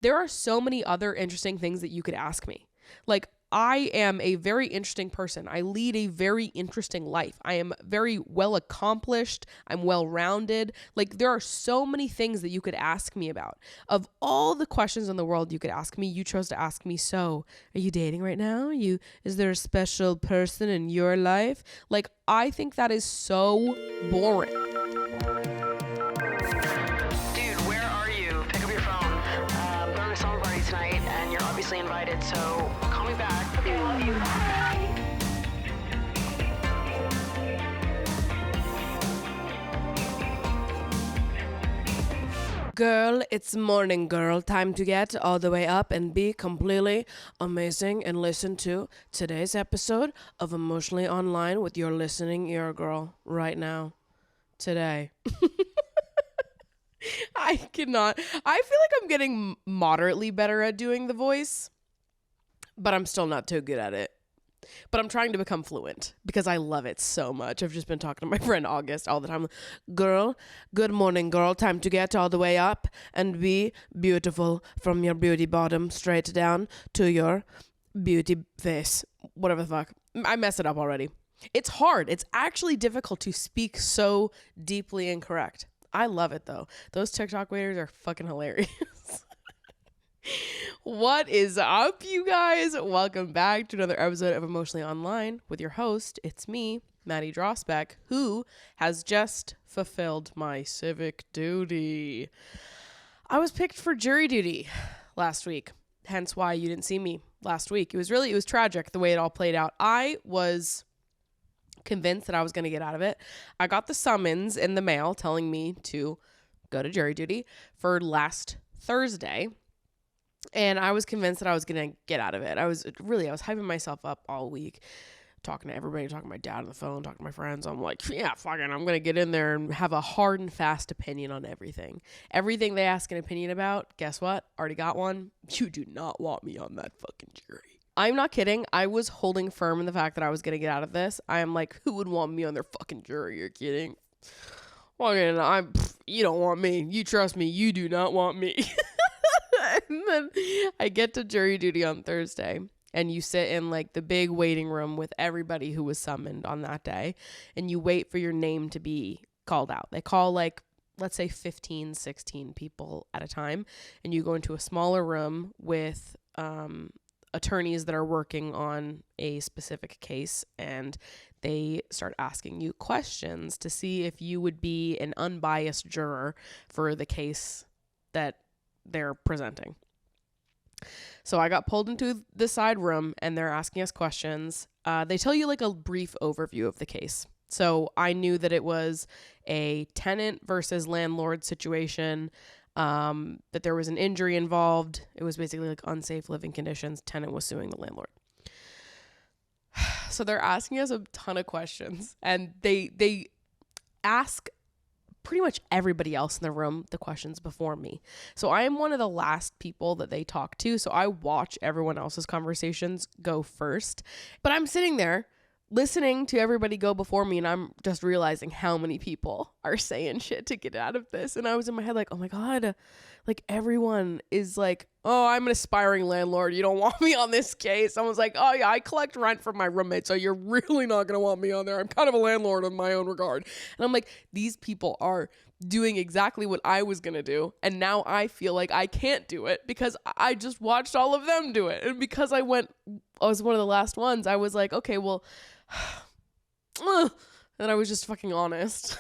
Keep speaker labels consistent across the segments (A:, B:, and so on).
A: there are so many other interesting things that you could ask me. Like, I am a very interesting person. I lead a very interesting life. I am very well accomplished. I'm well rounded. Like, there are so many things that you could ask me about. Of all the questions in the world you could ask me, you chose to ask me, so are you dating right now? Is there a special person in your life? Like, I think that is so boring.
B: Dude, where are you? Pick up your phone. I'm going to a summer party tonight, and you're obviously invited, so call me back. Okay, I love you. Bye.
A: Girl, it's morning, girl. Time to get all the way up and be completely amazing and listen to today's episode of Emotionally Online with your listening ear girl right now. Today. I cannot. I feel like I'm getting moderately better at doing the voice, but I'm still not too good at it. But I'm trying to become fluent because I love it so much. I've just been talking to my friend August all the time. Girl, good morning, girl. Time to get all the way up and be beautiful from your beauty bottom straight down to your beauty face. Whatever the fuck. I mess it up already. It's hard. It's actually difficult to speak so deeply incorrect. I love it though. Those TikTok waiters are fucking hilarious. What is up, you guys? Welcome back to another episode of Emotionally Online with your host. It's me, Maddie Drosbeck, who has just fulfilled my civic duty. I was picked for jury duty last week, hence why you didn't see me last week. It was tragic the way it all played out. I was convinced that I was going to get out of it. I got the summons in the mail telling me to go to jury duty for last Thursday. And I was convinced that I was going to get out of it. I was hyping myself up all week, talking to everybody, talking to my dad on the phone, talking to my friends. I'm like, yeah, fucking, I'm going to get in there and have a hard and fast opinion on everything. Everything they ask an opinion about, guess what? Already got one. You do not want me on that fucking jury. I'm not kidding. I was holding firm in the fact that I was going to get out of this. I am like, who would want me on their fucking jury? You're kidding. Well, you don't want me. You trust me. You do not want me. And then I get to jury duty on Thursday, and you sit in like the big waiting room with everybody who was summoned on that day, and you wait for your name to be called out. They call like, let's say 15, 16 people at a time, and you go into a smaller room with attorneys that are working on a specific case, and they start asking you questions to see if you would be an unbiased juror for the case that they're presenting. So I got pulled into the side room and they're asking us questions. They tell you like a brief overview of the case. So I knew that it was a tenant versus landlord situation, that there was an injury involved. It was basically like unsafe living conditions. Tenant was suing the landlord. So they're asking us a ton of questions, and they ask pretty much everybody else in the room the questions before me. So I am one of the last people that they talk to. So I watch everyone else's conversations go first. But I'm sitting there listening to everybody go before me, and I'm just realizing how many people are saying shit to get out of this. And I was in my head like, oh my God, like everyone is like, oh, I'm an aspiring landlord. You don't want me on this case. I was like, oh yeah, I collect rent from my roommate, so you're really not going to want me on there. I'm kind of a landlord in my own regard. And I'm like, these people are doing exactly what I was going to do. And now I feel like I can't do it because I just watched all of them do it. And because I was one of the last ones, I was like, okay, well, and I was just fucking honest.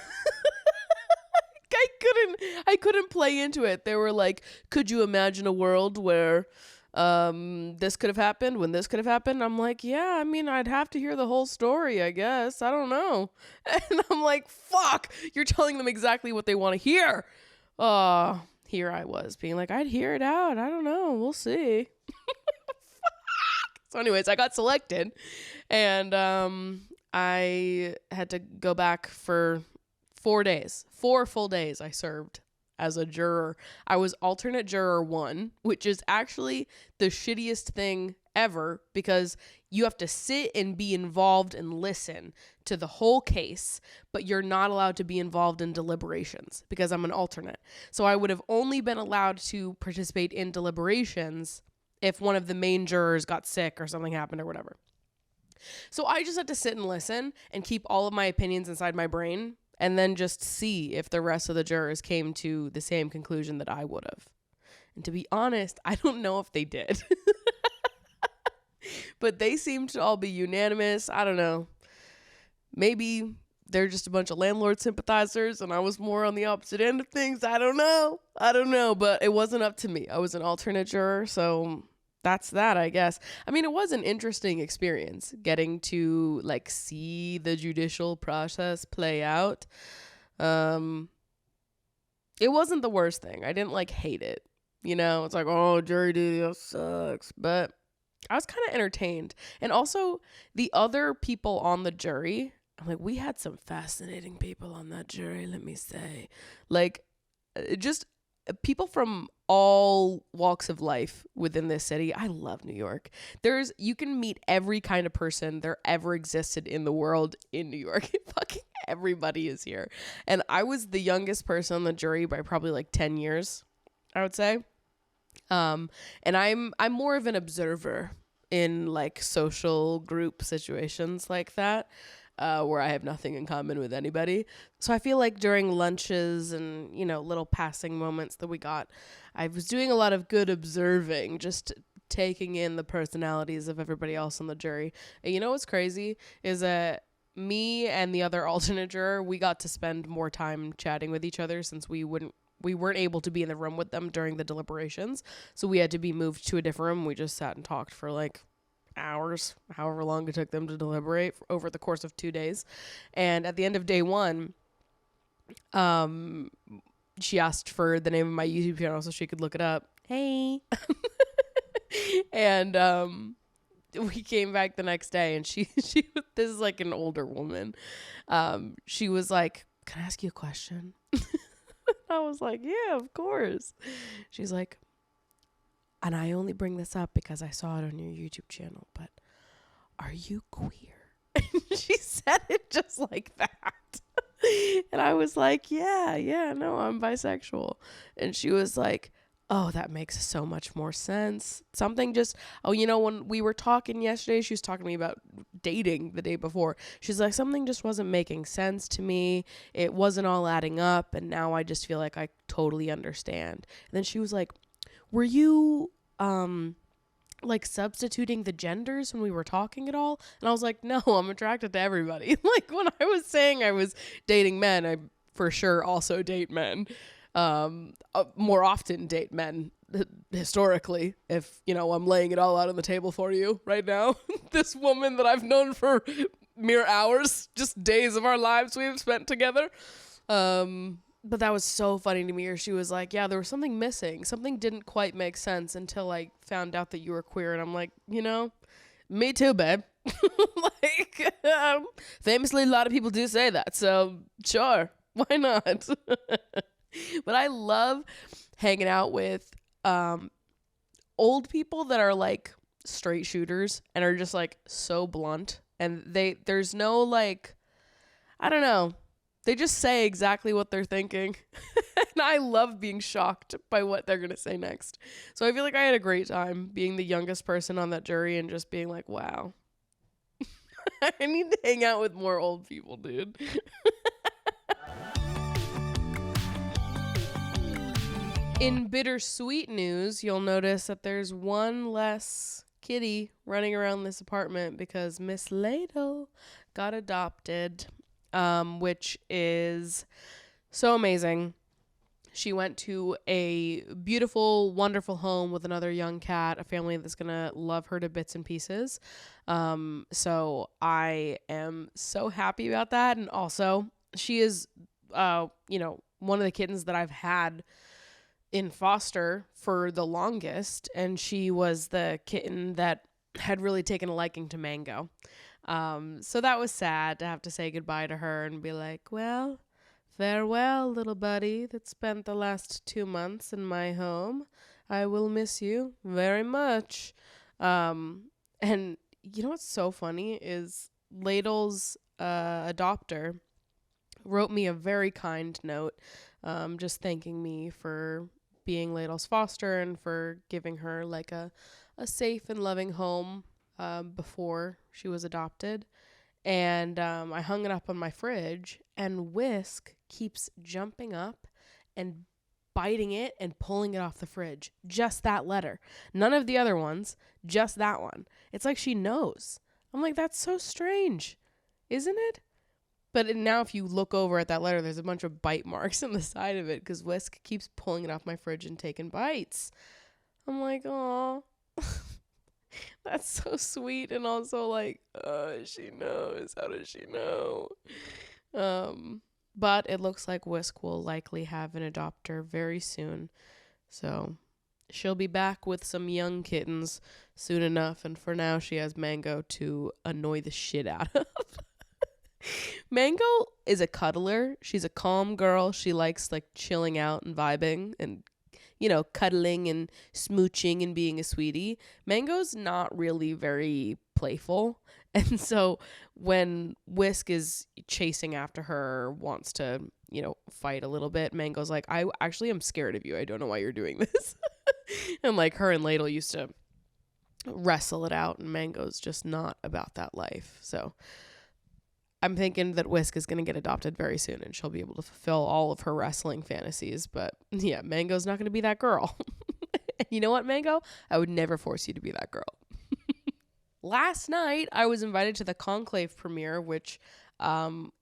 A: I couldn't play into it. They were like, could you imagine a world where this could have happened when this could have happened? I'm like, yeah, I mean, I'd have to hear the whole story, I guess. I don't know. And I'm like, fuck, you're telling them exactly what they want to hear. Here I was being like, I'd hear it out. I don't know. We'll see. So anyways, I got selected, and I had to go back for 4 days. 4 full days I served as a juror. I was alternate juror 1, which is actually the shittiest thing ever because you have to sit and be involved and listen to the whole case, but you're not allowed to be involved in deliberations because I'm an alternate. So I would have only been allowed to participate in deliberations if one of the main jurors got sick or something happened or whatever. So I just had to sit and listen and keep all of my opinions inside my brain and then just see if the rest of the jurors came to the same conclusion that I would have. And to be honest, I don't know if they did. But they seemed to all be unanimous. I don't know. Maybe they're just a bunch of landlord sympathizers and I was more on the opposite end of things. I don't know. But it wasn't up to me. I was an alternate juror, so that's that, I guess. I mean, it was an interesting experience getting to like see the judicial process play out. It wasn't the worst thing. I didn't like hate it. You know, it's like, oh, jury duty sucks. But I was kind of entertained. And also the other people on the jury, I'm like, we had some fascinating people on that jury, let me say. Like, just people from all walks of life within this city. I love New York. You can meet every kind of person there ever existed in the world in New York. Fucking everybody is here. And I was the youngest person on the jury by probably like 10 years, I would say. And I'm more of an observer in like social group situations like that, where I have nothing in common with anybody. So I feel like during lunches and, you know, little passing moments that we got, I was doing a lot of good observing, just taking in the personalities of everybody else on the jury. And you know what's crazy is that me and the other alternate juror, we got to spend more time chatting with each other since we weren't able to be in the room with them during the deliberations. So we had to be moved to a different room. We just sat and talked for like hours, however long it took them to deliberate over the course of 2 days. And at the end of day 1, she asked for the name of my YouTube channel so she could look it up. Hey. And we came back the next day and she this is like an older woman. She was like, "Can I ask you a question?" I was like, "Yeah, of course." She's like, "And I only bring this up because I saw it on your YouTube channel, but are you queer?" And she said it just like that. And I was like, yeah, no, I'm bisexual. And she was like, "Oh, that makes so much more sense." When we were talking yesterday, she was talking to me about dating the day before. She's like, "Something just wasn't making sense to me. It wasn't all adding up. And now I just feel like I totally understand." And then she was like, "Were you, like substituting the genders when we were talking at all?" And I was like, "No, I'm attracted to everybody." Like when I was saying I was dating men, I for sure also date men. More often date men historically, if you know I'm laying it all out on the table for you right now. This woman that I've known for mere hours, just days of our lives we've spent together. But that was so funny to me. Or she was like, "Yeah, there was something missing. Something didn't quite make sense until I found out that you were queer." And I'm like, you know, me too, babe. Like, famously, a lot of people do say that. So sure, why not? But I love hanging out with old people that are like straight shooters and are just like so blunt. And there's no like, I don't know. They just say exactly what they're thinking. And I love being shocked by what they're going to say next. So I feel like I had a great time being the youngest person on that jury and just being like, wow. I need to hang out with more old people, dude. In bittersweet news, you'll notice that there's one less kitty running around this apartment because Miss Ladle got adopted, which is so amazing. She went to a beautiful, wonderful home with another young cat, a family that's going to love her to bits and pieces. So I am so happy about that. And also, she is, one of the kittens that I've had in foster for the longest, and she was the kitten that had really taken a liking to Mango. So that was sad to have to say goodbye to her and be like, well, Farewell, little buddy that spent the last 2 months in my home. I will miss you very much. And you know what's so funny is Ladle's adopter wrote me a very kind note, just thanking me for being Ladle's foster and for giving her like a safe and loving home before she was adopted. And I hung it up on my fridge, and Whisk keeps jumping up and biting it and pulling it off the fridge. Just that letter. None of the other ones, just that one. It's like she knows. I'm like, that's so strange, isn't it? But now if you look over at that letter, there's a bunch of bite marks on the side of it because Whisk keeps pulling it off my fridge and taking bites. I'm like, oh, that's so sweet. And also like, she knows. How does she know? But it looks like Whisk will likely have an adopter very soon. So she'll be back with some young kittens soon enough. And for now, she has Mango to annoy the shit out of. Mango is a cuddler. She's a calm girl. She likes like chilling out and vibing and, you know, cuddling and smooching and being a sweetie. Mango's not really very playful. And so when Whisk is chasing after her, wants to, you know, fight a little bit, Mango's like, I actually am scared of you. I don't know why you're doing this. And like her and Ladle used to wrestle it out, and Mango's just not about that life. So I'm thinking that Whisk is going to get adopted very soon and she'll be able to fulfill all of her wrestling fantasies. But yeah, Mango's not going to be that girl. And you know what, Mango? I would never force you to be that girl. Last night, I was invited to the Conclave premiere, which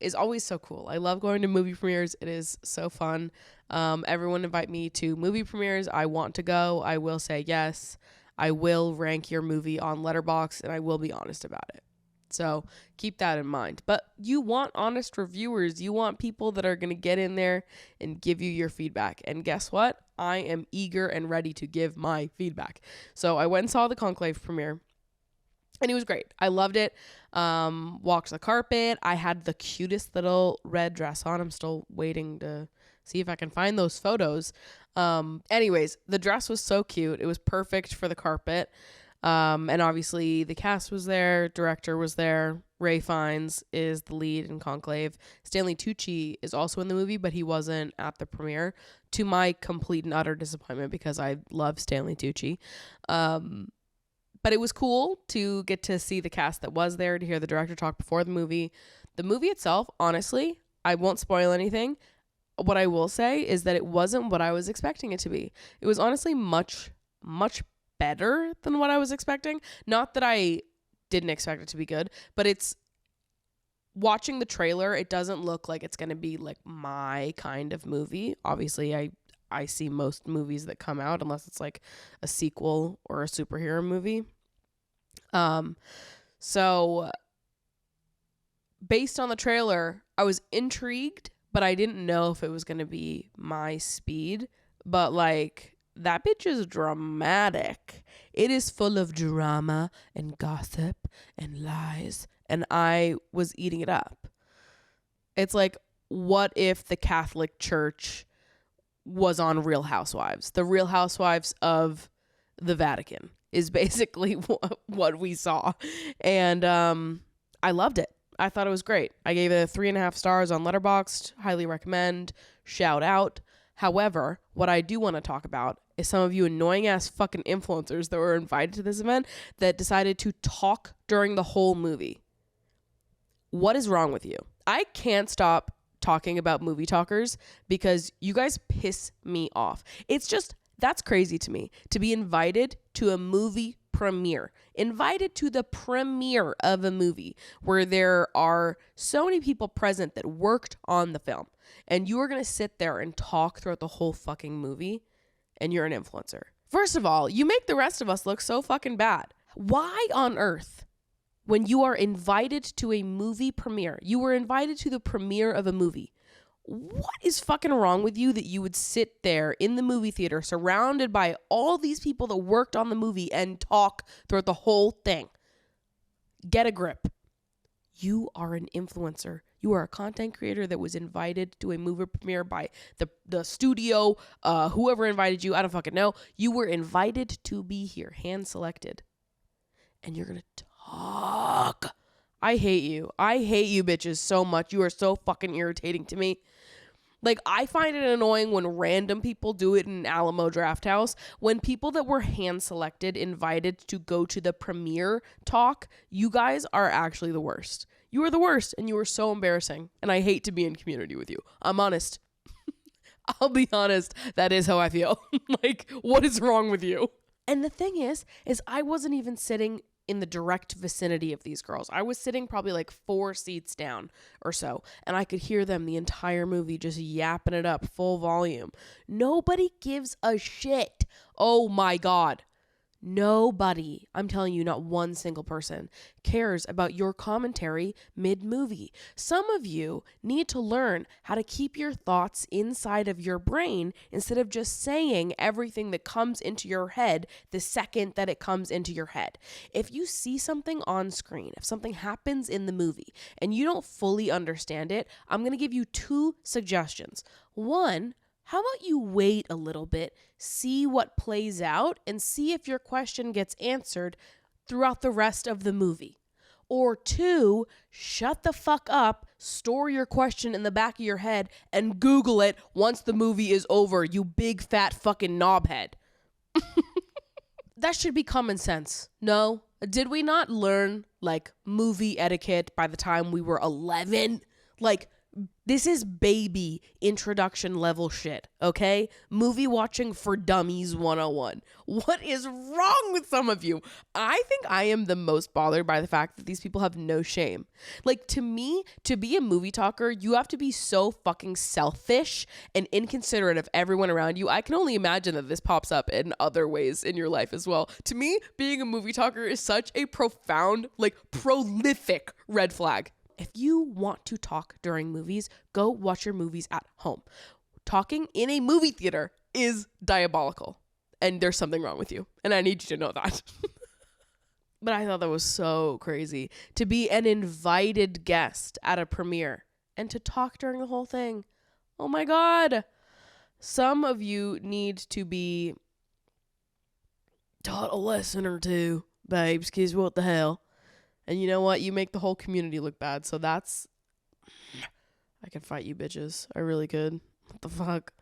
A: is always so cool. I love going to movie premieres. It is so fun. Everyone invite me to movie premieres. I want to go. I will say yes. I will rank your movie on Letterboxd, and I will be honest about it. So keep that in mind. But you want honest reviewers. You want people that are going to get in there and give you your feedback. And guess what? I am eager and ready to give my feedback. So I went and saw the Conclave premiere, and it was great. I loved it. Walked the carpet. I had the cutest little red dress on. I'm still waiting to see if I can find those photos. Anyways, the dress was so cute. It was perfect for the carpet. And obviously the cast was there, director was there. Ray Fiennes is the lead in Conclave. Stanley Tucci is also in the movie, but he wasn't at the premiere, to my complete and utter disappointment because I love Stanley Tucci. But it was cool to get to see the cast that was there, to hear the director talk before the movie. The movie itself, honestly, I won't spoil anything. What I will say is that it wasn't what I was expecting it to be. It was honestly much, much better than what I was expecting. Not that I didn't expect it to be good, but it's watching the trailer, it doesn't look like it's going to be like my kind of movie. Obviously, I see most movies that come out unless it's like a sequel or a superhero movie. So based on the trailer, I was intrigued, but I didn't know if it was going to be my speed. But like, that bitch is dramatic. It is full of drama and gossip and lies, and I was eating it up. It's like, what if the Catholic Church was on Real Housewives? The Real Housewives of the Vatican is basically what we saw. And I loved it. I thought it was great. I gave it 3.5 stars on Letterboxd. Highly recommend. Shout out. However, what I do want to talk about is some of you annoying ass fucking influencers that were invited to this event that decided to talk during the whole movie. What is wrong with you? I can't stop talking about movie talkers because you guys piss me off. It's just, that's crazy to me, to be invited to a movie premiere, invited to the premiere of a movie where there are so many people present that worked on the film, and you are going to sit there and talk throughout the whole fucking movie, and you're an influencer. First of all, you make the rest of us look so fucking bad. Why on earth, when you are invited to a movie premiere, you were invited to the premiere of a movie, what is fucking wrong with you that you would sit there in the movie theater surrounded by all these people that worked on the movie and talk throughout the whole thing? Get a grip. You are an influencer. You are a content creator that was invited to a movie premiere by the studio, whoever invited you. I don't fucking know. You were invited to be here, hand selected. And you're going to talk. I hate you. I hate you bitches so much. You are so fucking irritating to me. Like, I find it annoying when random people do it in Alamo Drafthouse. When people that were hand selected invited to go to the premiere talk, you guys are actually the worst. You are the worst, and you are so embarrassing. And I hate to be in community with you. I'm honest. I'll be honest. That is how I feel. Like, what is wrong with you? And the thing is I wasn't even sitting in the direct vicinity of these girls. I was sitting probably like 4 seats down or so, and I could hear them the entire movie just yapping it up full volume. Nobody gives a shit. Oh my God. Nobody, I'm telling you, not one single person cares about your commentary mid-movie. Some of you need to learn how to keep your thoughts inside of your brain instead of just saying everything that comes into your head the second that it comes into your head. If you see something on screen, if something happens in the movie and you don't fully understand it, I'm going to give you 2 suggestions. One, how about you wait a little bit, see what plays out, and see if your question gets answered throughout the rest of the movie? Or 2, shut the fuck up, store your question in the back of your head, and Google it once the movie is over, you big fat fucking knobhead. That should be common sense. No? Did we not learn, like, movie etiquette by the time we were 11? Like, this is baby introduction level shit, okay? Movie watching for dummies 101. What is wrong with some of you? I think I am the most bothered by the fact that these people have no shame. Like, to me, to be a movie talker, you have to be so fucking selfish and inconsiderate of everyone around you. I can only imagine that this pops up in other ways in your life as well. To me, being a movie talker is such a profound, like, prolific red flag. If you want to talk during movies, go watch your movies at home. Talking in a movie theater is diabolical, and there's something wrong with you, and I need you to know that. But I thought that was so crazy to be an invited guest at a premiere and to talk during the whole thing. Oh my God. Some of you need to be taught a lesson or two, babes, because what the hell? And you know what? You make the whole community look bad. So that's... I could fight you bitches. I really could. What the fuck?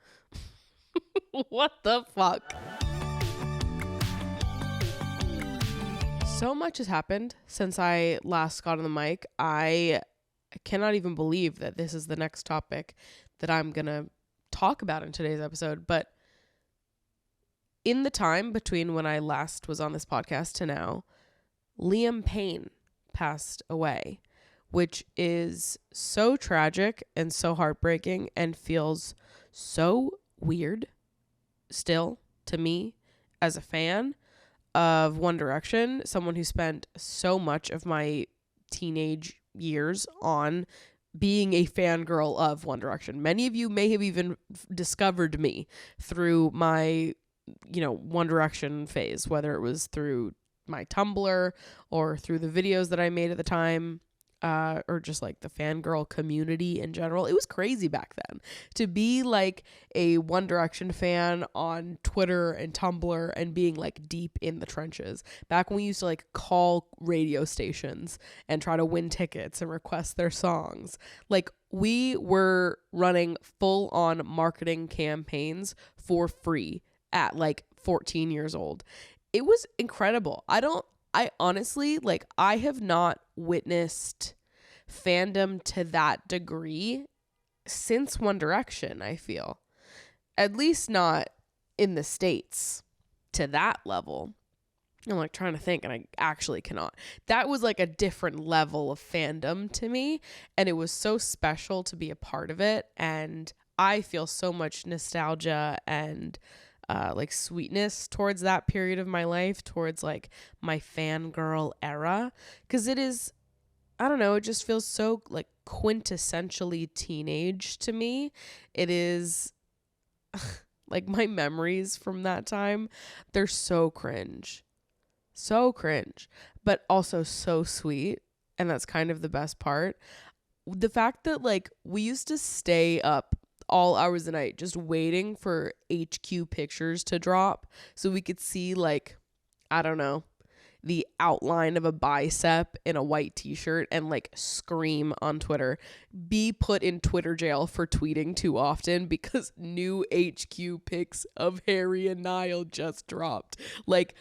A: What the fuck? So much has happened since I last got on the mic. I cannot even believe that this is the next topic that I'm going to talk about in today's episode. But in the time between when I last was on this podcast to now, Payne passed away, which is so tragic and so heartbreaking and feels so weird still to me as a fan of One Direction, someone who spent so much of my teenage years on being a fangirl of One Direction. Many of you may have even discovered me through my, One Direction phase, whether it was through my Tumblr or through the videos that I made at the time, or just like the fangirl community in general. It was crazy back then to be like a One Direction fan on Twitter and Tumblr and being like deep in the trenches. Back when we used to like call radio stations and try to win tickets and request their songs. Like, we were running full on marketing campaigns for free at like 14 years old. It was incredible. I honestly, like, I have not witnessed fandom to that degree since One Direction, I feel. At least not in the States to that level. I'm like trying to think, and I actually cannot. That was like a different level of fandom to me, and it was so special to be a part of it, and I feel so much nostalgia and like sweetness towards that period of my life, towards like my fangirl era, because it is, I don't know, it just feels so like quintessentially teenage to me. It is like my memories from that time, they're so cringe, but also so sweet, and that's kind of the best part. the fact that like we used to stay up all hours of the night just waiting for HQ pictures to drop so we could see like, I don't know, the outline of a bicep in a white t-shirt and like scream on Twitter, be put in Twitter jail for tweeting too often because new HQ pics of Harry and Niall just dropped. Like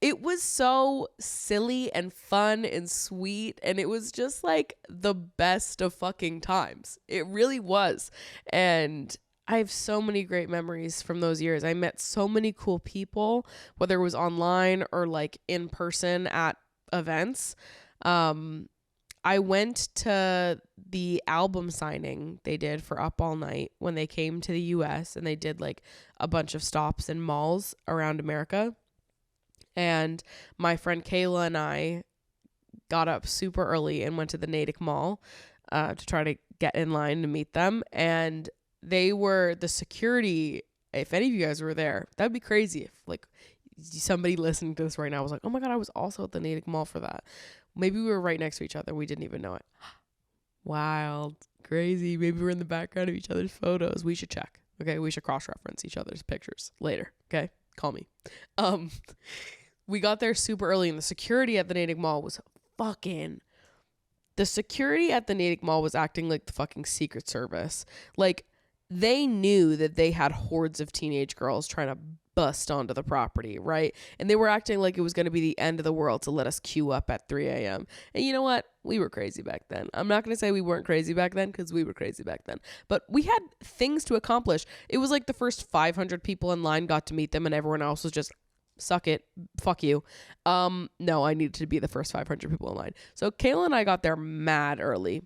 A: it was so silly and fun and sweet, and it was just like the best of fucking times. It really was. And I have so many great memories from those years. I met so many cool people, whether it was online or like in person at events. I went to the album signing they did for Up All Night when they came to the US, and they did like a bunch of stops in malls around America. And my friend Kayla and I got up super early and went to the Natick Mall to try to get in line to meet them. And they were the security. If any of you guys were there, that'd be crazy if like somebody listening to this right now was like, oh my God, I was also at the Natick Mall for that. Maybe we were right next to each other. We didn't even know it. Wild, crazy. Maybe we're in the background of each other's photos. We should check. Okay. We should cross-reference each other's pictures later. Okay. Call me. We got there super early, and the security at the Natick Mall was the security at the Natick Mall was acting like the fucking Secret Service. Like, they knew that they had hordes of teenage girls trying to bust onto the property, right? And they were acting like it was going to be the end of the world to let us queue up at 3 a.m. And you know what? We were crazy back then. I'm not going to say we weren't crazy back then, because we were crazy back then. But we had things to accomplish. It was like the first 500 people in line got to meet them, and everyone else was just, suck it, fuck you. No, I needed to be the first 500 people in line. So Kayla and I got there mad early.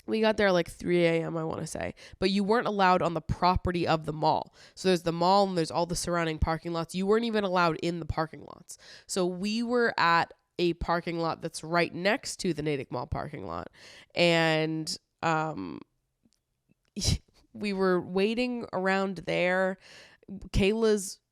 A: We got there like 3 a.m. I want to say, but you weren't allowed on the property of the mall. So there's the mall and there's all the surrounding parking lots. You weren't even allowed in the parking lots. So we were at a parking lot that's right next to the Natick Mall parking lot. And we were waiting around there.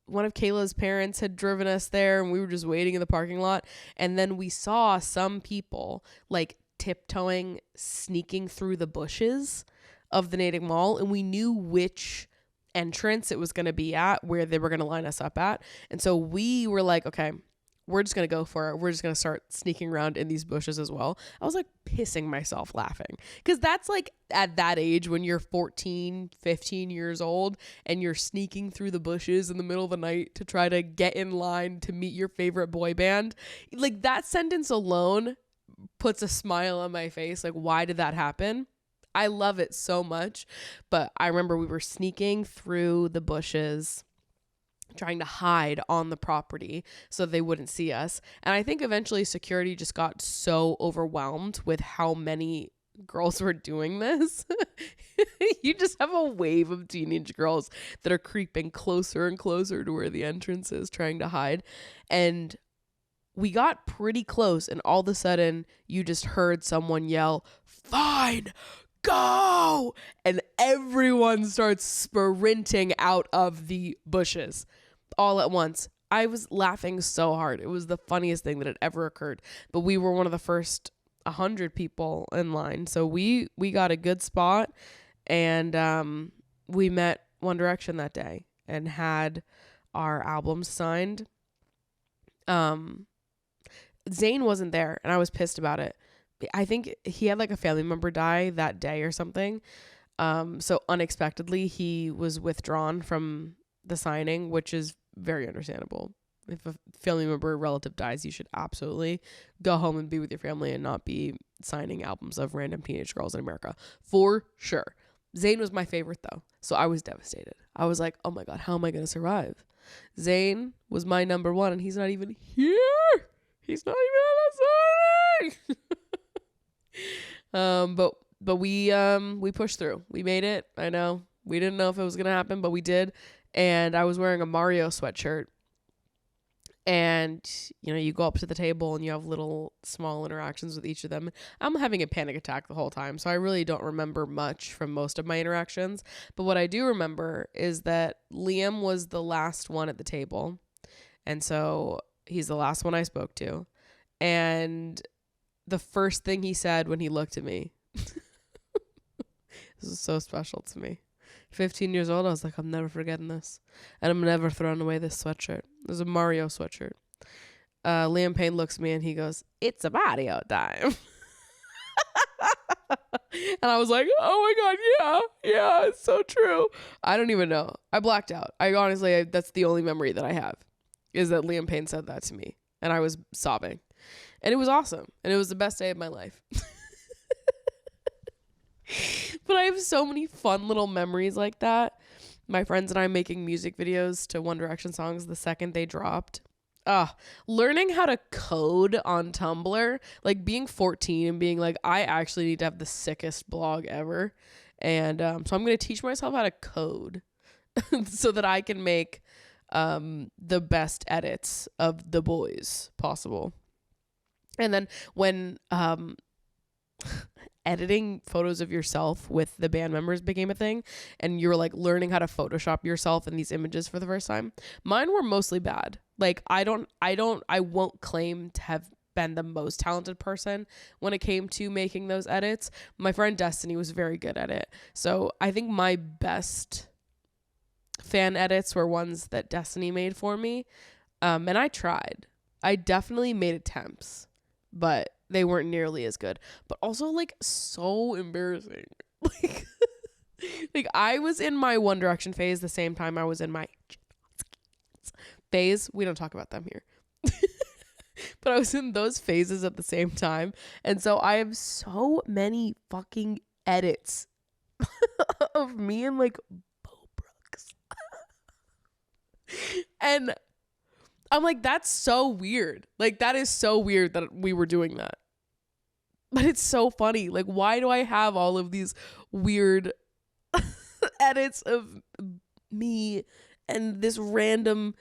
A: One of Kayla's parents had driven us there, and we were just waiting in the parking lot. And then we saw some people like tiptoeing, sneaking through the bushes of the Natick Mall, and we knew which entrance it was going to be at, where they were going to line us up at. And so we were like, okay, we're just going to go for it. We're just going to start sneaking around in these bushes as well. I was like pissing myself laughing, because that's like at that age when you're 14, 15 years old and you're sneaking through the bushes in the middle of the night to try to get in line to meet your favorite boy band. Like, that sentence alone puts a smile on my face. Like, why did that happen? I love it so much. But I remember we were sneaking through the bushes, trying to hide on the property so they wouldn't see us. And I think eventually security just got so overwhelmed with how many girls were doing this. You just have a wave of teenage girls that are creeping closer and closer to where the entrance is, trying to hide. And we got pretty close, and all of a sudden you just heard someone yell, "Fine, go!" And everyone starts sprinting out of the bushes all at once. I was laughing so hard. It was the funniest thing that had ever occurred. But we were one of the first 100 people in line, so we got a good spot. And we met One Direction that day and had our albums signed. Zayn wasn't there, and I was pissed about it. I think he had like a family member die that day or something. So unexpectedly he was withdrawn from the signing, which is very understandable. If a family member or relative dies, you should absolutely go home and be with your family and not be signing albums of random teenage girls in America, for sure. Zayn was my favorite though, so I was devastated. I was like, oh my God, how am I going to survive? Zayn was my number one, and he's not even here. He's not even on the signing. But we pushed through. We made it. I know we didn't know if it was gonna happen, but we did. And I was wearing a Mario sweatshirt. And, you know, you go up to the table and you have little small interactions with each of them. I'm having a panic attack the whole time, so I really don't remember much from most of my interactions. But what I do remember is that Liam was the last one at the table. And so he's the last one I spoke to. And the first thing he said when he looked at me This is so special to me. 15 years old, I was like, I'm never forgetting this. And I'm never throwing away this sweatshirt. It was a Mario sweatshirt. Liam Payne looks at me and he goes, "It's a Mario time." And I was like, oh my God, yeah, it's so true. I don't even know. I blacked out. That's the only memory that I have, is that Liam Payne said that to me. And I was sobbing. And it was awesome. And it was the best day of my life. But I have so many fun little memories like that. My friends and I making music videos to One Direction songs the second they dropped. Learning how to code on Tumblr, like being 14 and being like, I actually need to have the sickest blog ever. And so I'm going to teach myself how to code so that I can make the best edits of the boys possible. And then when editing photos of yourself with the band members became a thing, and you were like learning how to Photoshop yourself in these images for the first time, mine were mostly bad. Like I won't claim to have been the most talented person when it came to making those edits. My friend Destiny was very good at it. So I think my best fan edits were ones that Destiny made for me. And I tried. I definitely made attempts, but they weren't nearly as good. But also like so embarrassing. Like I was in my One Direction phase the same time I was in my phase. We don't talk about them here. But I was in those phases at the same time. And so I have so many fucking edits of me and like Bo Brooks. And I'm like, that's so weird. Like, that is so weird that we were doing that. But it's so funny. Like, why do I have all of these weird edits of me and this random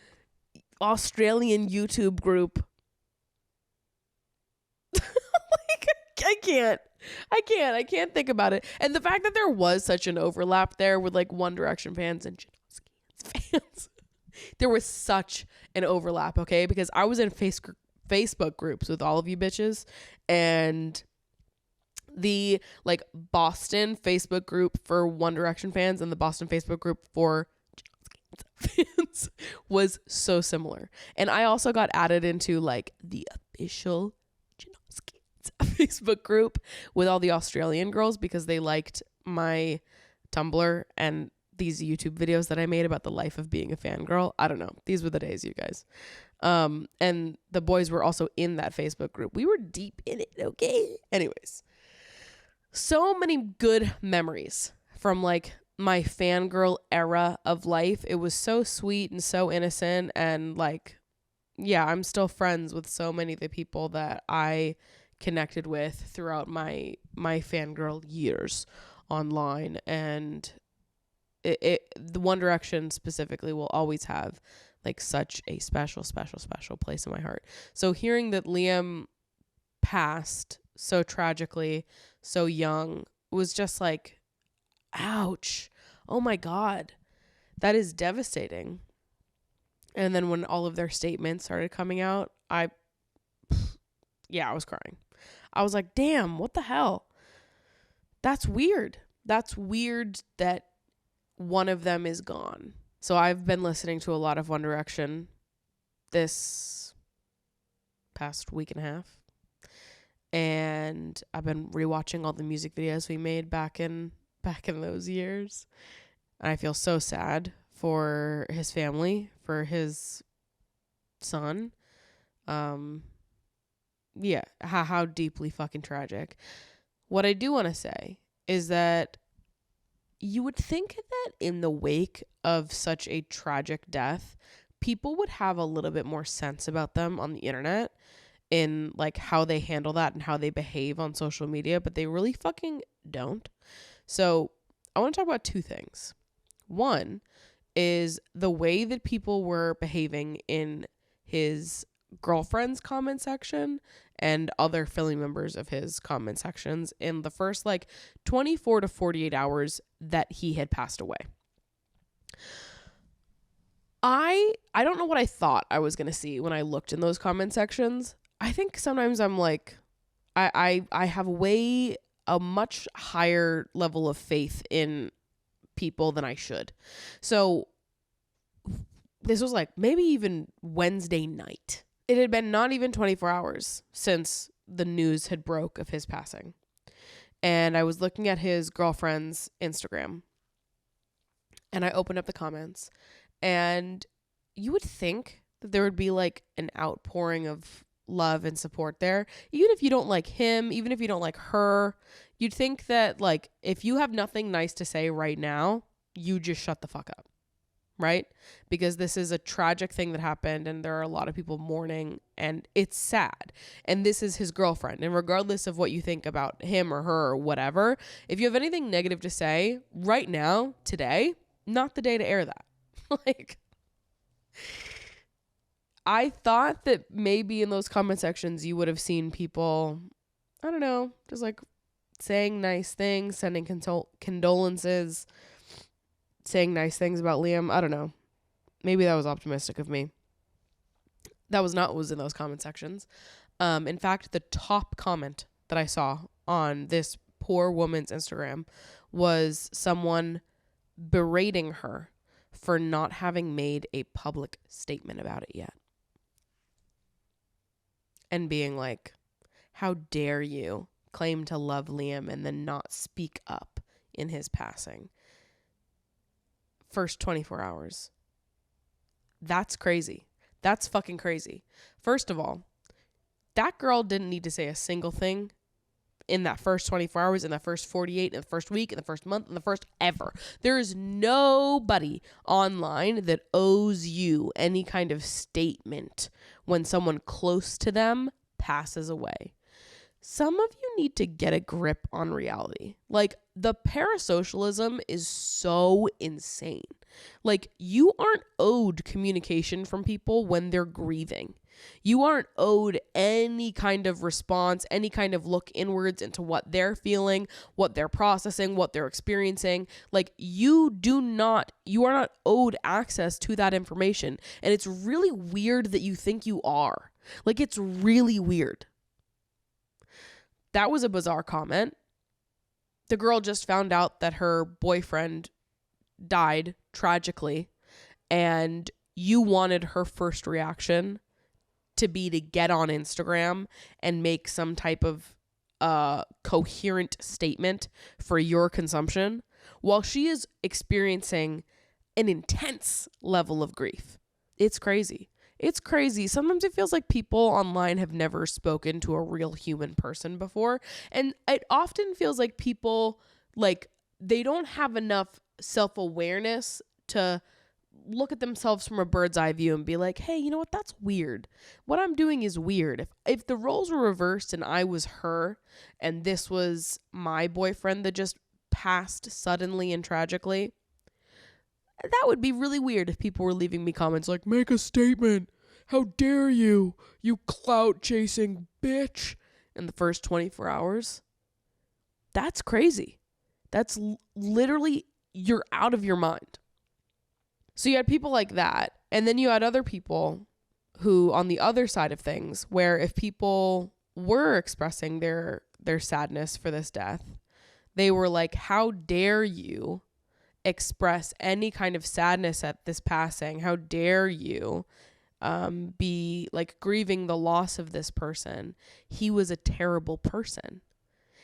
A: Australian YouTube group? Like, I can't think about it. And the fact that there was such an overlap there with like One Direction fans and fans. There was such an overlap, okay? Because I was in Facebook groups with all of you bitches, and the like Boston Facebook group for One Direction fans and the Boston Facebook group for fans was so similar. And I also got added into like the official Facebook group with all the Australian girls because they liked my Tumblr and these YouTube videos that I made about the life of being a fangirl. I don't know. These were the days, you guys. And the boys were also in that Facebook group. We were deep in it, okay? Anyways. So many good memories from like my fangirl era of life. It was so sweet and so innocent. And like, yeah, I'm still friends with so many of the people that I connected with throughout my fangirl years online. And the One Direction specifically will always have like such a special place in my heart. So hearing that Liam passed so tragically, so young, was just like, ouch. Oh my God. That is devastating. And then when all of their statements started coming out, I was crying. I was like, damn, what the hell? That's weird. That's weird that one of them is gone. So I've been listening to a lot of One Direction this past week and a half. And I've been rewatching all the music videos we made back in those years. And I feel so sad for his family, for his son. How deeply fucking tragic. What I do want to say is that you would think that in the wake of such a tragic death, people would have a little bit more sense about them on the internet in like how they handle that and how they behave on social media, but they really fucking don't. So I want to talk about two things. One is the way that people were behaving in his girlfriend's comment section and other family members of his comment sections in the first like 24 to 48 hours that he had passed away. I don't know what I thought I was going to see when I looked in those comment sections. I think sometimes I'm like, I have way a much higher level of faith in people than I should. So this was like maybe even Wednesday night. It had been not even 24 hours since the news had broke of his passing. And I was looking at his girlfriend's Instagram. And I opened up the comments. And you would think that there would be like an outpouring of love and support there. Even if you don't like him, even if you don't like her, you'd think that like if you have nothing nice to say right now, you just shut the fuck up. Right? Because this is a tragic thing that happened and there are a lot of people mourning and it's sad. And this is his girlfriend. And regardless of what you think about him or her or whatever, if you have anything negative to say right now, today, not the day to air that. Like, I thought that maybe in those comment sections you would have seen people, I don't know, just like saying nice things, sending condolences, saying nice things about Liam. I don't know. Maybe that was optimistic of me. That was not what was in those comment sections. In fact, the top comment that I saw on this poor woman's Instagram was someone berating her for not having made a public statement about it yet. And being like, how dare you claim to love Liam and then not speak up in his passing? First 24 hours. That's crazy. That's fucking crazy. First of all, that girl didn't need to say a single thing in that first 24 hours, in that first 48, in the first week, in the first month, in the first ever. There is nobody online that owes you any kind of statement when someone close to them passes away. Some of you need to get a grip on reality. Like, the parasocialism is so insane. Like, you aren't owed communication from people when they're grieving. You aren't owed any kind of response, any kind of look inwards into what they're feeling, what they're processing, what they're experiencing. Like, you are not owed access to that information. And it's really weird that you think you are. Like, it's really weird. That was a bizarre comment. The girl just found out that her boyfriend died tragically, and you wanted her first reaction to be to get on Instagram and make some type of coherent statement for your consumption while she is experiencing an intense level of grief. It's crazy. It's crazy. Sometimes it feels like people online have never spoken to a real human person before. And it often feels like people, like, they don't have enough self-awareness to look at themselves from a bird's eye view and be like, hey, you know what? That's weird. What I'm doing is weird. If the roles were reversed and I was her and this was my boyfriend that just passed suddenly and tragically, that would be really weird if people were leaving me comments like, make a statement. How dare you, you clout chasing bitch, in the first 24 hours. That's crazy. That's literally, you're out of your mind. So you had people like that. And then you had other people who, on the other side of things, where if people were expressing their sadness for this death, they were like, how dare you express any kind of sadness at this passing? How dare you be like grieving the loss of this person? He was a terrible person.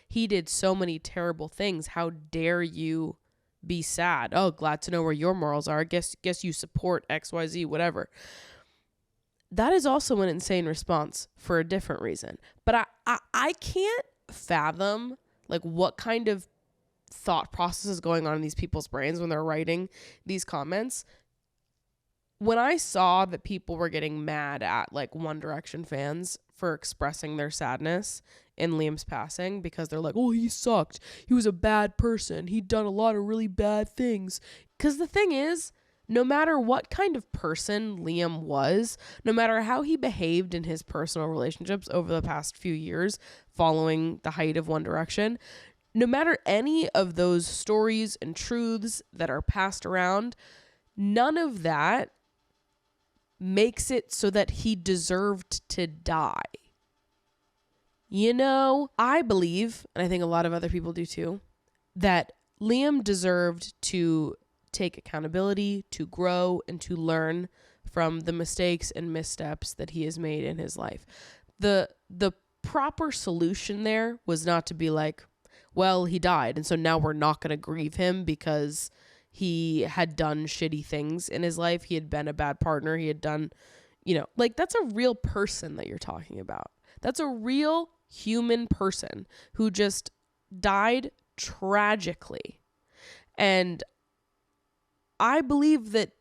A: He did so many terrible things. How dare you be sad? Oh, glad to know where your morals are. Guess you support XYZ, whatever. That is also an insane response for a different reason. But I can't fathom like what kind of thought process is going on in these people's brains when they're writing these comments. When I saw that people were getting mad at like One Direction fans for expressing their sadness in Liam's passing because they're like, oh, he sucked. He was a bad person. He'd done a lot of really bad things. Because the thing is, no matter what kind of person Liam was, no matter how he behaved in his personal relationships over the past few years following the height of One Direction, no matter any of those stories and truths that are passed around, none of that makes it so that he deserved to die. I believe, and I think a lot of other people do too, that Liam deserved to take accountability, to grow, and to learn from the mistakes and missteps that he has made in his life. The proper solution there was not to be like, well, he died, and so now we're not going to grieve him because he had done shitty things in his life. He had been a bad partner. He had done, like, that's a real person that you're talking about. That's a real human person who just died tragically. And I believe that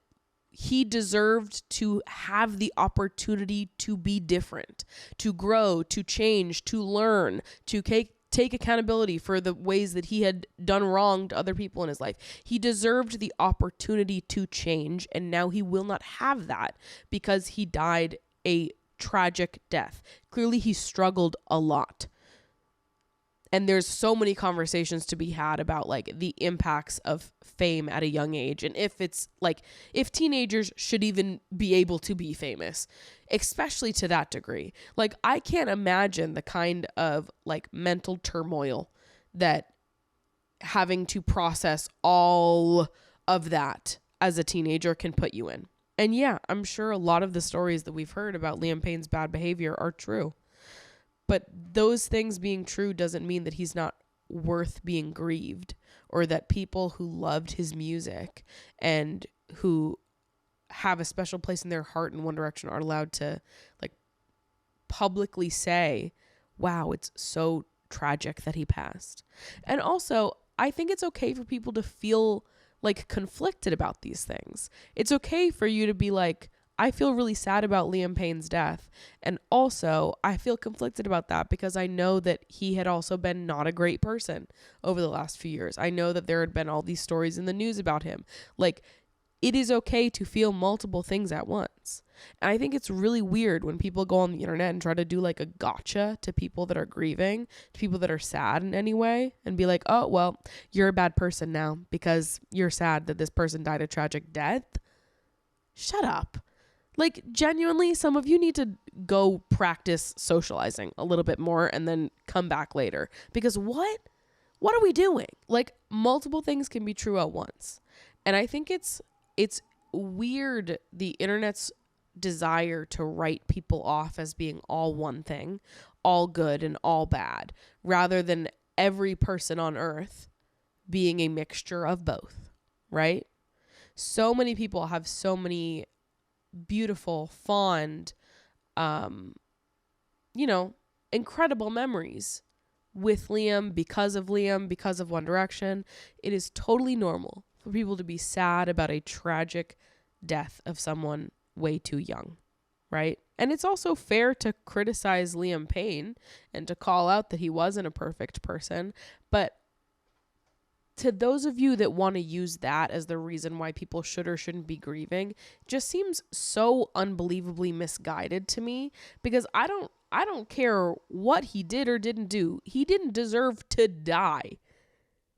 A: he deserved to have the opportunity to be different, to grow, to change, to learn, to take accountability for the ways that he had done wrong to other people in his life. He deserved the opportunity to change, and now he will not have that because he died a tragic death. Clearly, he struggled a lot. And there's so many conversations to be had about like the impacts of fame at a young age. And if teenagers should even be able to be famous, especially to that degree. Like, I can't imagine the kind of like mental turmoil that having to process all of that as a teenager can put you in. And yeah, I'm sure a lot of the stories that we've heard about Liam Payne's bad behavior are true. But those things being true doesn't mean that he's not worth being grieved, or that people who loved his music and who have a special place in their heart in One Direction are allowed to like publicly say, wow, it's so tragic that he passed. And also, I think it's okay for people to feel like conflicted about these things. It's okay for you to be like, I feel really sad about Liam Payne's death. And also, I feel conflicted about that because I know that he had also been not a great person over the last few years. I know that there had been all these stories in the news about him. Like, it is okay to feel multiple things at once. And I think it's really weird when people go on the internet and try to do like a gotcha to people that are grieving, to people that are sad in any way, and be like, oh, well, you're a bad person now because you're sad that this person died a tragic death. Shut up. Like, genuinely, some of you need to go practice socializing a little bit more and then come back later. Because what are we doing? Like, multiple things can be true at once. And I think it's weird, the internet's desire to write people off as being all one thing, all good and all bad, rather than every person on earth being a mixture of both, right? So many people have so many beautiful, fond, incredible memories with Liam, because of One Direction. It is totally normal for people to be sad about a tragic death of someone way too young, right? And it's also fair to criticize Liam Payne and to call out that he wasn't a perfect person, but to those of you that want to use that as the reason why people should or shouldn't be grieving, just seems so unbelievably misguided to me, because I don't care what he did or didn't do. He didn't deserve to die.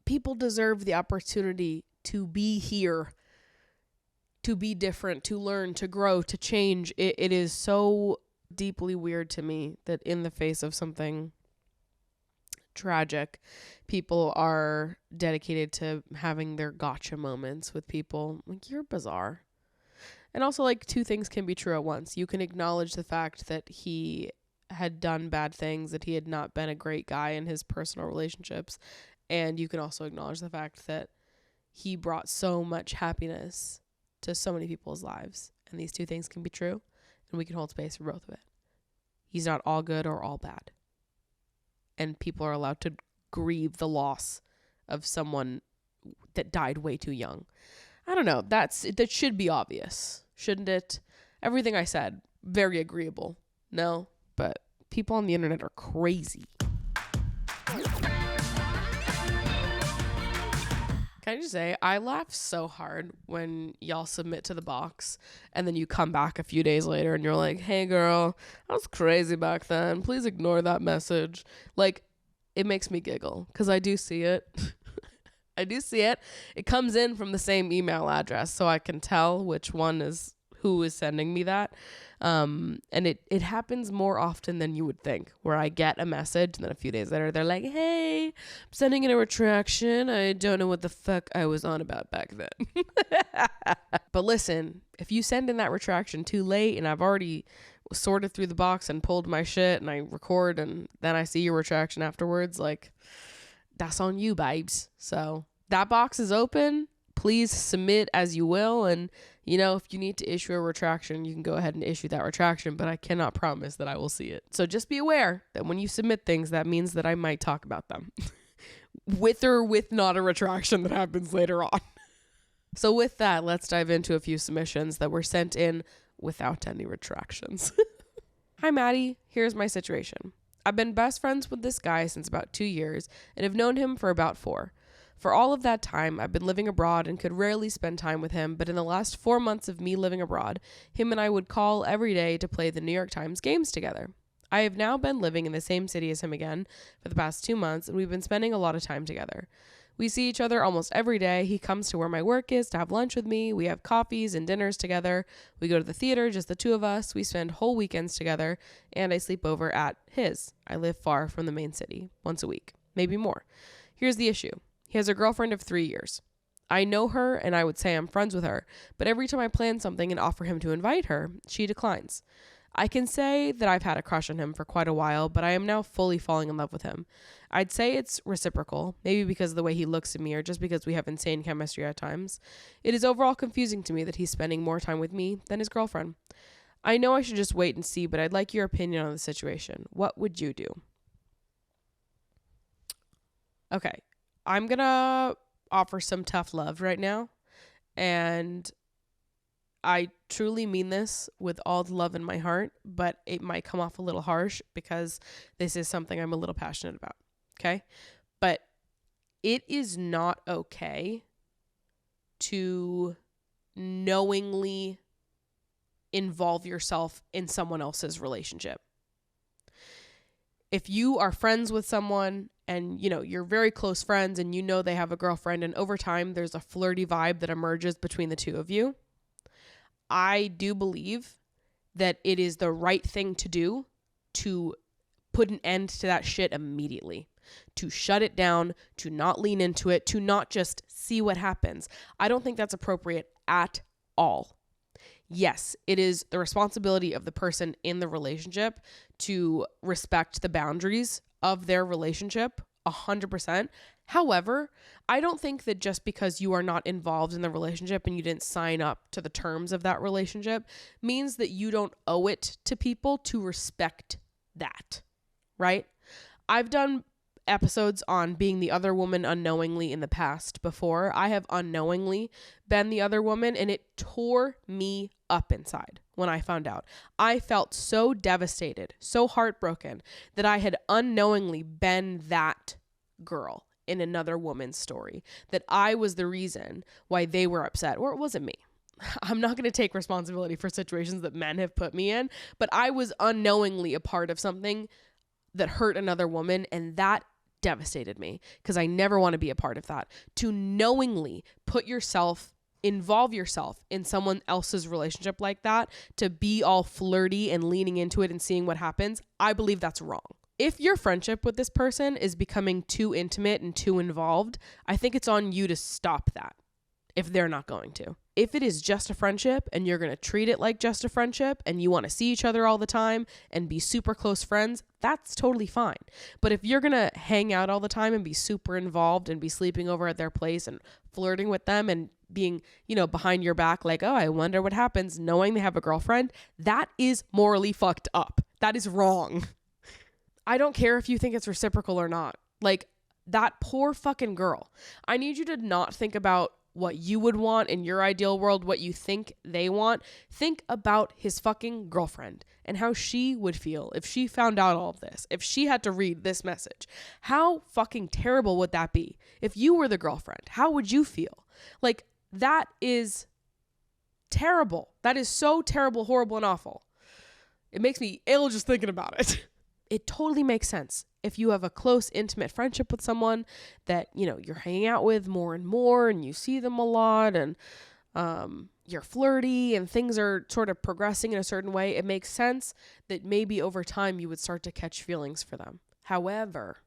A: People deserve the opportunity to be here, to be different, to learn, to grow, to change. It is so deeply weird to me that in the face of something tragic, people are dedicated to having their gotcha moments with people. Like, you're bizarre. And also, like, two things can be true at once. You can acknowledge the fact that he had done bad things, that he had not been a great guy in his personal relationships, and you can also acknowledge the fact that he brought so much happiness to so many people's lives. And these two things can be true, and we can hold space for both of it. He's not all good or all bad. And people are allowed to grieve the loss of someone that died way too young. I don't know. That should be obvious, shouldn't it? Everything I said, very agreeable. No, but people on the internet are crazy. Can I just say, I laugh so hard when y'all submit to the box and then you come back a few days later and you're like, hey girl, I was crazy back then. Please ignore that message. Like, it makes me giggle because I do see it. I do see it. It comes in from the same email address, so I can tell which one is who is sending me that. And it happens more often than you would think, where I get a message and then a few days later they're like, hey, I'm sending in a retraction. I don't know what the fuck I was on about back then. But listen, if you send in that retraction too late and I've already sorted through the box and pulled my shit and I record and then I see your retraction afterwards, like, that's on you, babes. So that box is open. Please submit as you will. And, you know, if you need to issue a retraction, you can go ahead and issue that retraction, but I cannot promise that I will see it. So just be aware that when you submit things, that means that I might talk about them with or with not a retraction that happens later on. So with that, let's dive into a few submissions that were sent in without any retractions. Hi, Maddie. Here's my situation. I've been best friends with this guy since about 2 years and have known him for about 4. For all of that time, I've been living abroad and could rarely spend time with him, but in the last 4 months of me living abroad, him and I would call every day to play the New York Times games together. I have now been living in the same city as him again for the past 2 months, and we've been spending a lot of time together. We see each other almost every day. He comes to where my work is to have lunch with me. We have coffees and dinners together. We go to the theater, just the two of us. We spend whole weekends together, and I sleep over at his. I live far from the main city, once a week, maybe more. Here's the issue. He has a girlfriend of 3 years. I know her, and I would say I'm friends with her, but every time I plan something and offer him to invite her, she declines. I can say that I've had a crush on him for quite a while, but I am now fully falling in love with him. I'd say it's reciprocal, maybe because of the way he looks at me or just because we have insane chemistry at times. It is overall confusing to me that he's spending more time with me than his girlfriend. I know I should just wait and see, but I'd like your opinion on the situation. What would you do? Okay, I'm gonna offer some tough love right now, and I truly mean this with all the love in my heart, but it might come off a little harsh because this is something I'm a little passionate about, okay? But it is not okay to knowingly involve yourself in someone else's relationship. If you are friends with someone and, you know, you're very close friends and you know they have a girlfriend and over time there's a flirty vibe that emerges between the two of you, I do believe that it is the right thing to do to put an end to that shit immediately, to shut it down, to not lean into it, to not just see what happens. I don't think that's appropriate at all. Yes, it is the responsibility of the person in the relationship to respect the boundaries of their relationship 100%. However, I don't think that just because you are not involved in the relationship and you didn't sign up to the terms of that relationship means that you don't owe it to people to respect that, right? I've done episodes on being the other woman unknowingly in the past before. I have unknowingly been the other woman, and it tore me up inside when I found out. I felt so devastated, so heartbroken that I had unknowingly been that girl in another woman's story, that I was the reason why they were upset, or it wasn't me. I'm not going to take responsibility for situations that men have put me in, but I was unknowingly a part of something that hurt another woman, and that devastated me because I never want to be a part of that. To knowingly involve yourself in someone else's relationship like that, to be all flirty and leaning into it and seeing what happens, I believe that's wrong. If your friendship with this person is becoming too intimate and too involved, I think it's on you to stop that if they're not going to. If it is just a friendship and you're going to treat it like just a friendship and you want to see each other all the time and be super close friends, that's totally fine. But if you're going to hang out all the time and be super involved and be sleeping over at their place and flirting with them and being, behind your back, like, oh, I wonder what happens, knowing they have a girlfriend, that is morally fucked up. That is wrong. I don't care if you think it's reciprocal or not. Like, that poor fucking girl. I need you to not think about what you would want in your ideal world, what you think they want. Think about his fucking girlfriend and how she would feel if she found out all of this, if she had to read this message. How fucking terrible would that be? If you were the girlfriend, how would you feel? Like, that is terrible. That is so terrible, horrible, and awful. It makes me ill just thinking about it. It totally makes sense. If you have a close, intimate friendship with someone that, you're hanging out with more and more and you see them a lot and you're flirty and things are sort of progressing in a certain way, it makes sense that maybe over time you would start to catch feelings for them. However,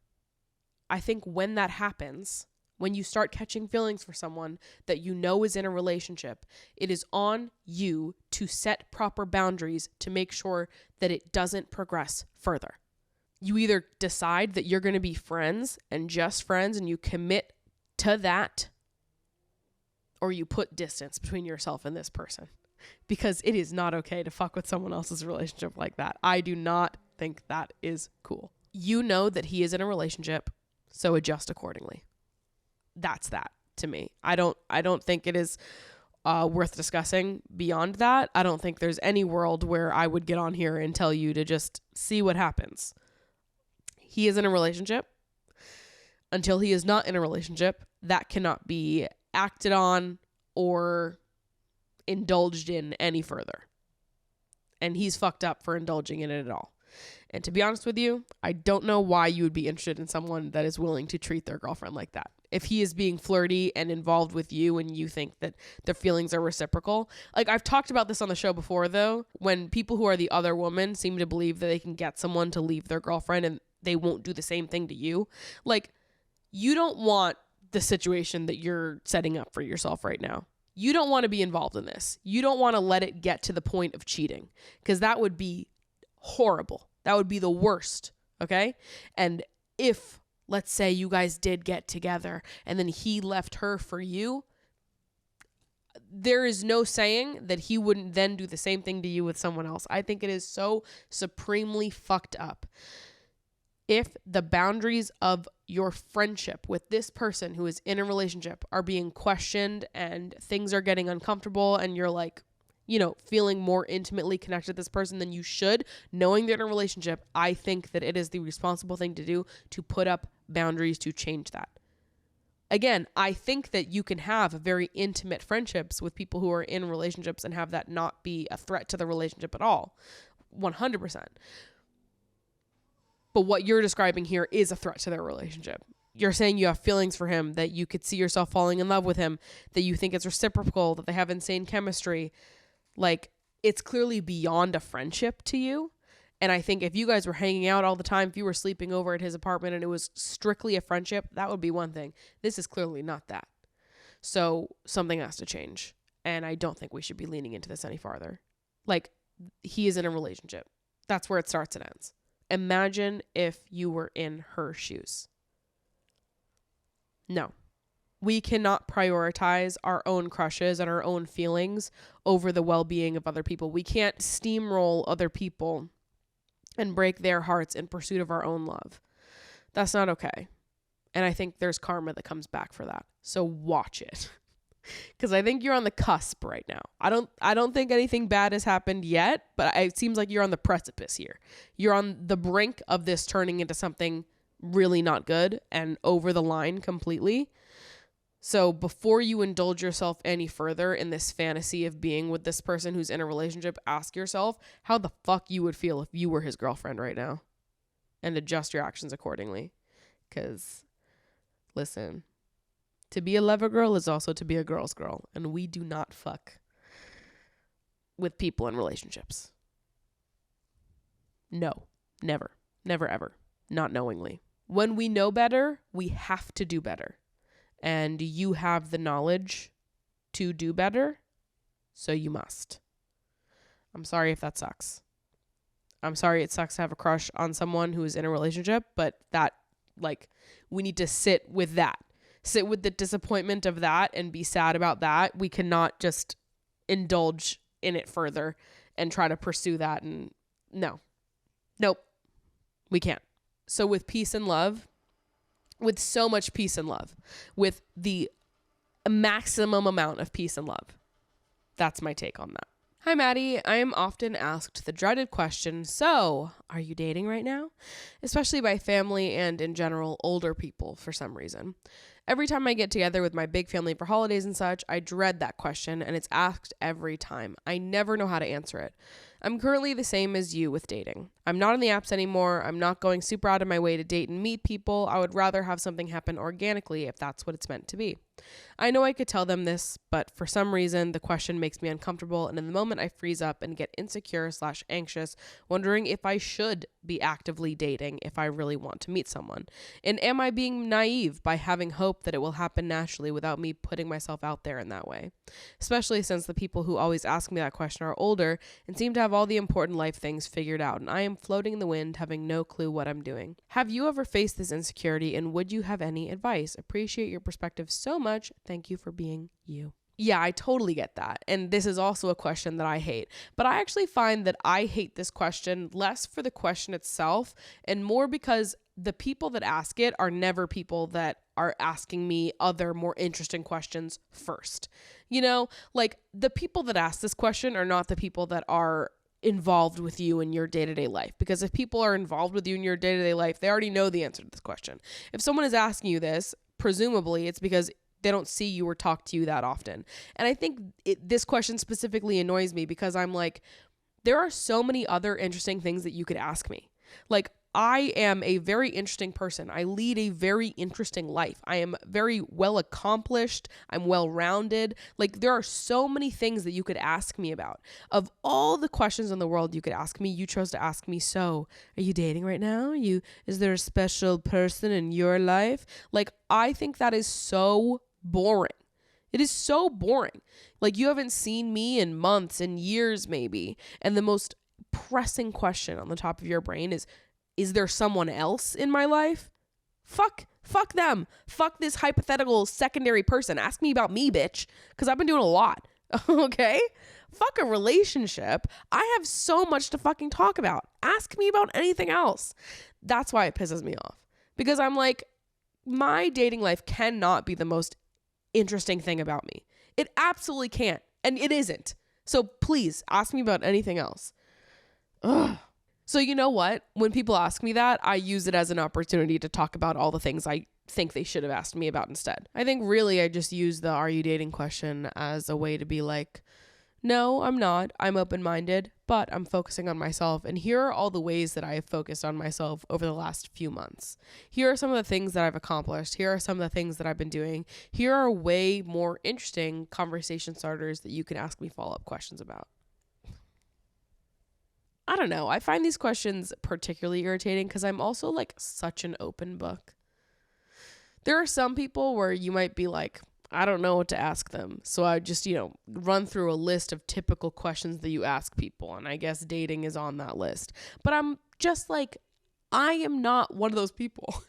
A: I think when that happens, when you start catching feelings for someone that you know is in a relationship, it is on you to set proper boundaries to make sure that it doesn't progress further. You either decide that you're going to be friends and just friends and you commit to that, or you put distance between yourself and this person, because it is not okay to fuck with someone else's relationship like that. I do not think that is cool. You know that he is in a relationship, so adjust accordingly. That's that to me. I don't think it is worth discussing beyond that. I don't think there's any world where I would get on here and tell you to just see what happens. He is in a relationship. Until he is not in a relationship, that cannot be acted on or indulged in any further. And he's fucked up for indulging in it at all. And to be honest with you, I don't know why you would be interested in someone that is willing to treat their girlfriend like that. If he is being flirty and involved with you and you think that their feelings are reciprocal. Like, I've talked about this on the show before, though, when people who are the other woman seem to believe that they can get someone to leave their girlfriend and they won't do the same thing to you. Like, you don't want the situation that you're setting up for yourself right now. You don't want to be involved in this. You don't want to let it get to the point of cheating, because that would be horrible. That would be the worst. Okay. And if, let's say, you guys did get together and then he left her for you, there is no saying that he wouldn't then do the same thing to you with someone else. I think it is so supremely fucked up. If the boundaries of your friendship with this person who is in a relationship are being questioned and things are getting uncomfortable and you're like, you know, feeling more intimately connected to this person than you should, knowing they're in a relationship, I think that it is the responsible thing to do to put up boundaries to change that. Again, I think that you can have very intimate friendships with people who are in relationships and have that not be a threat to the relationship at all. 100%. But what you're describing here is a threat to their relationship. You're saying you have feelings for him, that you could see yourself falling in love with him, that you think it's reciprocal, that they have insane chemistry. Like, it's clearly beyond a friendship to you. And I think if you guys were hanging out all the time, if you were sleeping over at his apartment and it was strictly a friendship, that would be one thing. This is clearly not that. So something has to change. And I don't think we should be leaning into this any farther. Like, he is in a relationship. That's where it starts and ends. Imagine if you were in her shoes. No. We cannot prioritize our own crushes and our own feelings over the well-being of other people. We can't steamroll other people and break their hearts in pursuit of our own love. That's not okay. And I think there's karma that comes back for that. So watch it. Because I think you're on the cusp right now. I don't think anything bad has happened yet, but it seems like you're on the precipice here. You're on the brink of this turning into something really not good and over the line completely. So before you indulge yourself any further in this fantasy of being with this person who's in a relationship, ask yourself how the fuck you would feel if you were his girlfriend right now, and adjust your actions accordingly. Because, listen, to be a lover girl is also to be a girl's girl. And we do not fuck with people in relationships. No, never, never, ever. Not knowingly. When we know better, we have to do better. And you have the knowledge to do better, so you must. I'm sorry if that sucks. I'm sorry it sucks to have a crush on someone who is in a relationship, but that, like, we need to sit with that. Sit with the disappointment of that and be sad about that. We cannot just indulge in it further and try to pursue that. And nope, we can't. So with peace and love, with so much peace and love, with the maximum amount of peace and love, that's my take on that. Hi, Maddie. I am often asked the dreaded question, so are you dating right now? Especially by family and, in general, older people for some reason. Every time I get together with my big family for holidays and such, I dread that question, and it's asked every time. I never know how to answer it. I'm currently the same as you with dating. I'm not on the apps anymore. I'm not going super out of my way to date and meet people. I would rather have something happen organically if that's what it's meant to be. I know I could tell them this, but for some reason, the question makes me uncomfortable, and in the moment, I freeze up and get insecure/anxious, wondering if I should be actively dating if I really want to meet someone. And am I being naive by having hope that it will happen naturally without me putting myself out there in that way? Especially since the people who always ask me that question are older and seem to have all the important life things figured out, and I am floating in the wind, having no clue what I'm doing. Have you ever faced this insecurity, and would you have any advice? Appreciate your perspective so much. Thank you for being you. Yeah, I totally get that. And this is also a question that I hate. But I actually find that I hate this question less for the question itself and more because the people that ask it are never people that are asking me other more interesting questions first. You know, like the people that ask this question are not the people that are involved with you in your day-to-day life, because if people are involved with you in your day-to-day life, they already know the answer to this question. If someone is asking you this, presumably it's because they don't see you or talk to you that often. And I think this question specifically annoys me because I'm like, there are so many other interesting things that you could ask me. Like, I am a very interesting person. I lead a very interesting life. I am very well accomplished. I'm well rounded. Like, there are so many things that you could ask me about. Of all the questions in the world you could ask me, you chose to ask me, so are you dating right now? Is there a special person in your life? Like, I think that is so boring. It is so boring. Like, you haven't seen me in months and years maybe. And the most pressing question on the top of your brain is there someone else in my life? Fuck them. Fuck this hypothetical secondary person. Ask me about me, bitch. Because I've been doing a lot. Okay? Fuck a relationship. I have so much to fucking talk about. Ask me about anything else. That's why it pisses me off. Because I'm like, my dating life cannot be the most interesting thing about me. It absolutely can't. And it isn't. So please ask me about anything else. Ugh. So you know what? When people ask me that, I use it as an opportunity to talk about all the things I think they should have asked me about instead. I think really I just use the "are you dating" question as a way to be like, no, I'm not. I'm open-minded, but I'm focusing on myself. And here are all the ways that I have focused on myself over the last few months. Here are some of the things that I've accomplished. Here are some of the things that I've been doing. Here are way more interesting conversation starters that you can ask me follow-up questions about. I don't know. I find these questions particularly irritating because I'm also like such an open book. There are some people where you might be like, I don't know what to ask them. So I just, run through a list of typical questions that you ask people. And I guess dating is on that list. But I'm just like, I am not one of those people.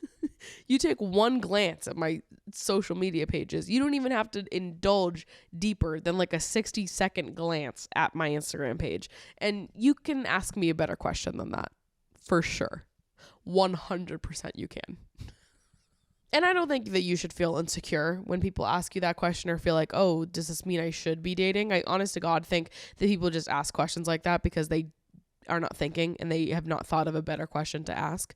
A: You take one glance at my social media pages. You don't even have to indulge deeper than like a 60-second glance at my Instagram page. And you can ask me a better question than that. For sure. 100% you can. And I don't think that you should feel insecure when people ask you that question or feel like, oh, does this mean I should be dating? I honest to God think that people just ask questions like that because they are not thinking and they have not thought of a better question to ask.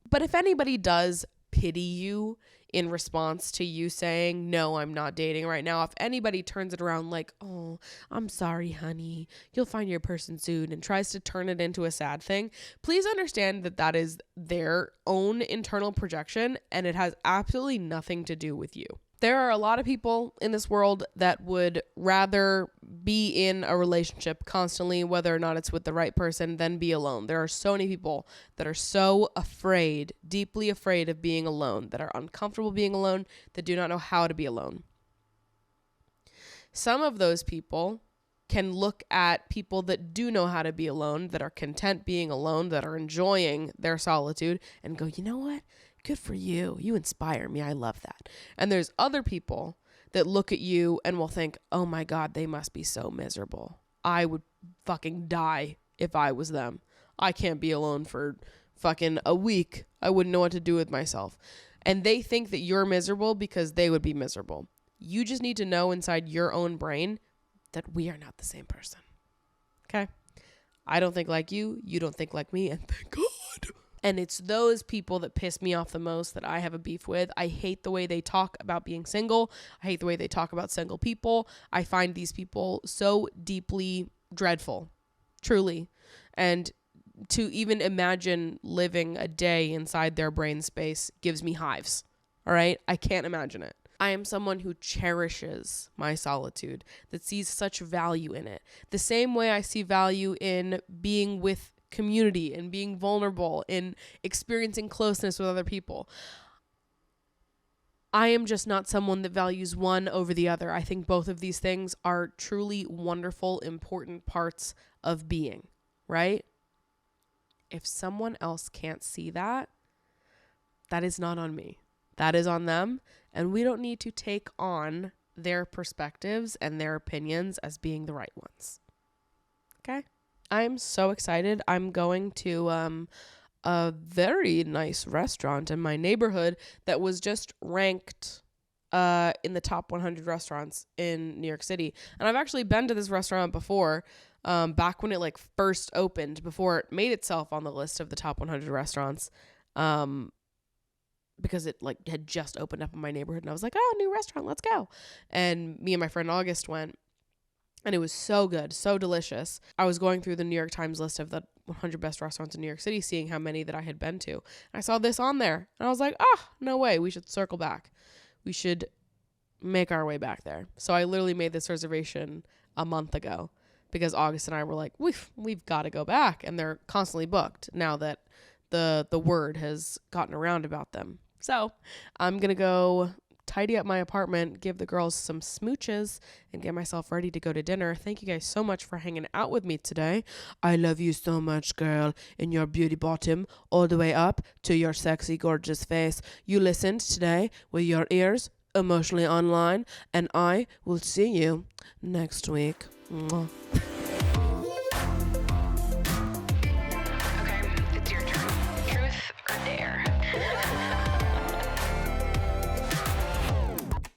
A: But if anybody does pity you in response to you saying, no, I'm not dating right now, if anybody turns it around like, oh, I'm sorry, honey, you'll find your person soon, and tries to turn it into a sad thing, please understand that that is their own internal projection and it has absolutely nothing to do with you. There are a lot of people in this world that would rather be in a relationship constantly, whether or not it's with the right person, than be alone. There are so many people that are so afraid, deeply afraid of being alone, that are uncomfortable being alone, that do not know how to be alone. Some of those people can look at people that do know how to be alone, that are content being alone, that are enjoying their solitude, and go, you know what? Good for you. You inspire me. I love that. And there's other people that look at you and will think, oh my God, they must be so miserable. I would fucking die if I was them. I can't be alone for fucking a week. I wouldn't know what to do with myself. And they think that you're miserable because they would be miserable. You just need to know inside your own brain that we are not the same person. Okay? I don't think like you. You don't think like me. And thank God. And it's those people that piss me off the most that I have a beef with. I hate the way they talk about being single. I hate the way they talk about single people. I find these people so deeply dreadful, truly. And to even imagine living a day inside their brain space gives me hives. All right. I can't imagine it. I am someone who cherishes my solitude, that sees such value in it. The same way I see value in being with community and being vulnerable, in experiencing closeness with other people. I am just not someone that values one over the other. I think both of these things are truly wonderful, important parts of being, right? If someone else can't see that, that is not on me. That is on them. And we don't need to take on their perspectives and their opinions as being the right ones. Okay? I'm so excited. I'm going to a very nice restaurant in my neighborhood that was just ranked in the top 100 restaurants in New York City. And I've actually been to this restaurant before, back when it like first opened, before it made itself on the list of the top 100 restaurants. Because it like had just opened up in my neighborhood and I was like, oh, new restaurant, let's go. And me and my friend August went and it was so good, so delicious. I was going through the New York Times list of the 100 best restaurants in New York City, seeing how many that I had been to. And I saw this on there and I was like, no way. We should circle back. We should make our way back there. So I literally made this reservation a month ago because August and I were like, we've got to go back. And they're constantly booked now that the word has gotten around about them. So I'm going to go tidy up my apartment, give the girls some smooches, and get myself ready to go to dinner. Thank you guys so much for hanging out with me today. I love you so much, girl, in your beauty bottom, all the way up to your sexy, gorgeous face. You listened today with your ears, emotionally online, and I will see you next week. Mwah.